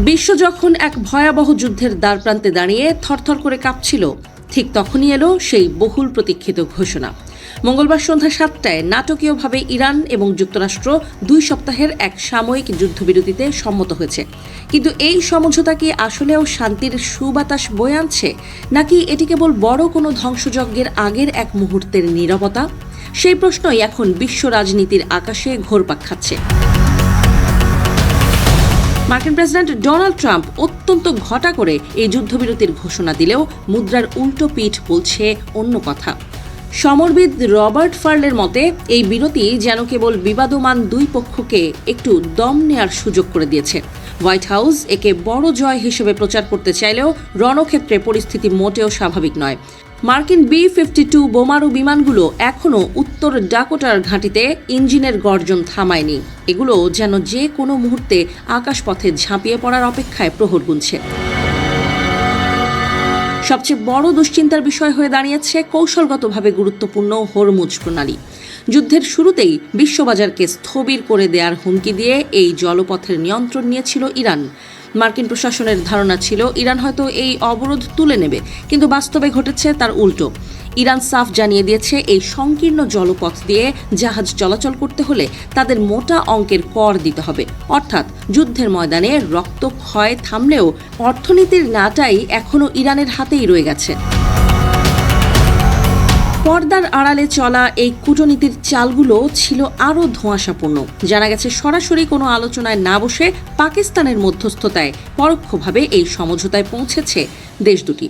বিশ্ব যখন এক ভয়াবহ যুদ্ধের দ্বারপ্রান্তে দাঁড়িয়ে থরথর করে কাঁপছিল, ঠিক তখনই এলো সেই বহুল প্রতীক্ষিত ঘোষণা। মঙ্গলবার সন্ধ্যা ৭টায় নাটকীয়ভাবে ইরান এবং যুক্তরাষ্ট্র ২ সপ্তাহের এক সাময়িক যুদ্ধবিরতিতে সম্মত হয়েছে। কিন্তু এই সমঝোতা কি আসলেও শান্তির সুবাতাস বয়ে আনছে, নাকি এটি কেবল বড় কোনো ধ্বংসযজ্ঞের আগের এক মুহূর্তের নীরবতা? সেই প্রশ্নই এখন বিশ্ব রাজনীতির আকাশে ঘোরপাক খাচ্ছে। মার্কিন প্রেসিডেন্ট ডোনাল্ড ট্রাম্প অত্যন্ত ঘটা করে এই যুদ্ধবিরতির ঘোষণা দিলেও মুদ্রার উল্টো পিঠ বলছে অন্য কথা। সমরবিদ রবার্ট ফার্লের মতে এই বিরতি যেন কেবল বিবাদমান দুই পক্ষকে একটু দম নেয়ার সুযোগ করে দিয়েছে। হোয়াইট হাউস একে বড় জয় হিসেবে প্রচার করতে চাইলেও রণক্ষেত্রে পরিস্থিতি মোটেও স্বাভাবিক নয়। মার্কিন B-52 বোমারু বিমানগুলো এখনও উত্তর ডাকোটার ঘাঁটিতে ইঞ্জিনের গর্জন থামায়নি। এগুলো যেন যে কোনো মুহূর্তে আকাশপথে ঝাঁপিয়ে পড়ার অপেক্ষায় প্রহর গুনছে। সবচেয়ে বড় দুশ্চিন্তার বিষয় হয়ে দাঁড়িয়েছে কৌশলগতভাবে গুরুত্বপূর্ণ হরমুজ প্রণালী। যুদ্ধের শুরুতেই বিশ্ববাজারকে স্থবির করে দেওয়ার হুমকি দিয়ে এই জলপথের নিয়ন্ত্রণ নিয়েছিল ইরান। মার্কিন প্রশাসনের ধারণা ছিল ইরান হয়তো এই অবরোধ তুলে নেবে, কিন্তু বাস্তবে ঘটেছে তার উল্টো। ইরান সাফ জানিয়ে দিয়েছে এই সংকীর্ণ জলপথ দিয়ে জাহাজ চলাচল করতে হলে তাদের মোটা অঙ্কের কর দিতে হবে। অর্থাৎ যুদ্ধের ময়দানে রক্তক্ষয় থামলেও অর্থনীতির নাটাই এখনও ইরানের হাতেই রয়ে গেছে। পর্দার আড়ালে চলা এই কূটনীতির চালগুলো ছিল আরও ধোঁয়াশাপূর্ণ। জানা গেছে সরাসরি কোনো আলোচনায় না বসে পাকিস্তানের মধ্যস্থতায় পরোক্ষভাবে এই সমঝোতায় পৌঁছেছে দেশ দুটি।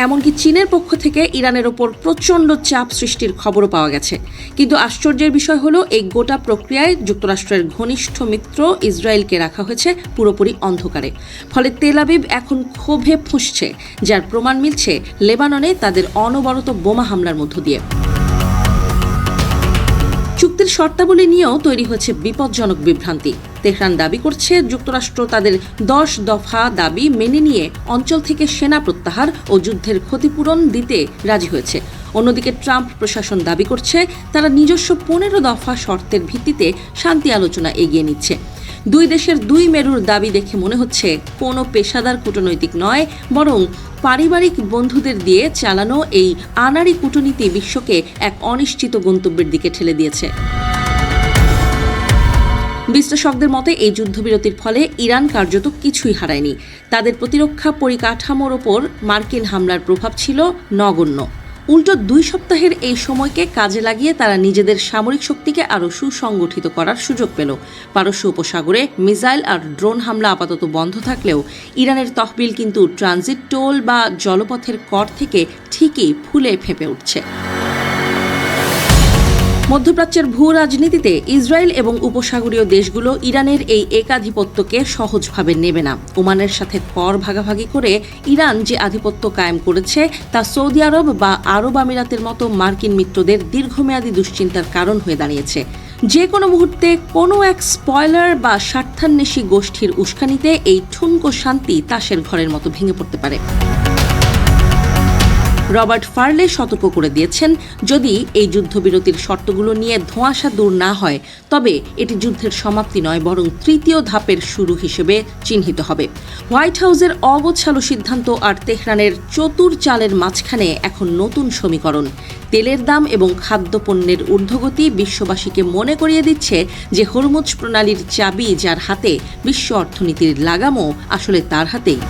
এমনকি চীনের পক্ষ থেকে ইরানের ওপর প্রচণ্ড চাপ সৃষ্টির খবরও পাওয়া গেছে। কিন্তু আশ্চর্যের বিষয় হলো এই গোটা প্রক্রিয়ায় যুক্তরাষ্ট্রের ঘনিষ্ঠ মিত্র ইসরায়েলকে রাখা হয়েছে পুরোপুরি অন্ধকারে। ফলে তেল আবিব এখন ক্ষোভে ফুঁসছে, যার প্রমাণ মিলছে লেবাননে তাদের অনবরত বোমা হামলার মধ্য দিয়ে। চুক্তির শর্তাবলী নিয়েও তৈরি হয়েছে বিপজ্জনক বিভ্রান্তি। তেহরান দাবি করছে যুক্তরাষ্ট্র তাদের 10 দফা দাবি মেনে নিয়ে অঞ্চল থেকে সেনা প্রত্যাহার ও যুদ্ধের ক্ষতিপূরণ দিতে রাজি হয়েছে। অন্যদিকে ট্রাম্প প্রশাসন দাবি করছে তারা নিজস্ব 15 দফা শর্তের ভিত্তিতে শান্তি আলোচনা এগিয়ে নিচ্ছে। দুই দেশের দুই মেরুর দাবি দেখে মনে হচ্ছে কোনো পেশাদার কূটনৈতিক নয়, বরং পারিবারিক বন্ধুদের দিয়ে চালানো এই আনাড়ি কূটনীতি বিশ্বকে এক অনিশ্চিত গন্তব্যের দিকে ঠেলে দিয়েছে। বিশ্লেষকদের মতে এই যুদ্ধবিরতির ফলে ইরান কার্যত কিছুই হারায়নি। তাদের প্রতিরক্ষা পরিকাঠামোর ওপর মার্কিন হামলার প্রভাব ছিল নগণ্য। উল্টো 2 সপ্তাহের এই সময়কে কাজে লাগিয়ে তারা নিজেদের সামরিক শক্তিকে আরও সুসংগঠিত করার সুযোগ পেল। পারস্য উপসাগরে মিসাইল আর ড্রোন হামলা আপাতত বন্ধ থাকলেও ইরানের তহবিল কিন্তু ট্রানজিট টোল বা জলপথের কর থেকে ঠিকই ফুলে ফেঁপে উঠছে। মধ্যপ্রাচ্যের ভূ রাজনীতিতে ইসরায়েল এবং উপসাগরীয় দেশগুলো ইরানের এই একাধিপত্যকে সহজভাবে নেবে না। ওমানের সাথে কর ভাগাভাগি করে ইরান যে আধিপত্য কায়েম করেছে তা সৌদি আরব বা আরব আমিরাতের মতো মার্কিন মিত্রদের দীর্ঘমেয়াদী দুশ্চিন্তার কারণ হয়ে দাঁড়িয়েছে। যে কোনো মুহূর্তে কোনো এক স্পয়লার বা স্বার্থান্বেষী গোষ্ঠীর উস্কানিতে এই ঠুনকো শান্তি তাসের ঘরের মতো ভেঙে পড়তে পারে। রবার্ট ফার্লে সতর্ক করে দিয়েছেন, যদি এই যুদ্ধবিরতির শর্তগুলো নিয়ে ধোঁয়াশা দূর না হয় তবে এটি যুদ্ধের সমাপ্তি নয়, বরং তৃতীয় ধাপের শুরু হিসেবে চিহ্নিত হবে। হোয়াইট হাউসের অগোছালো সিদ্ধান্ত আর তেহরানের চতুর চালের মাঝখানে এখন নতুন সমীকরণ। তেলের দাম এবং খাদ্যপণ্যের ঊর্ধ্বগতি বিশ্ববাসীকে মনে করিয়ে দিচ্ছে যে হরমুজ প্রণালীর চাবি যার হাতে, বিশ্ব অর্থনীতির লাগামও আসলে তার হাতেই।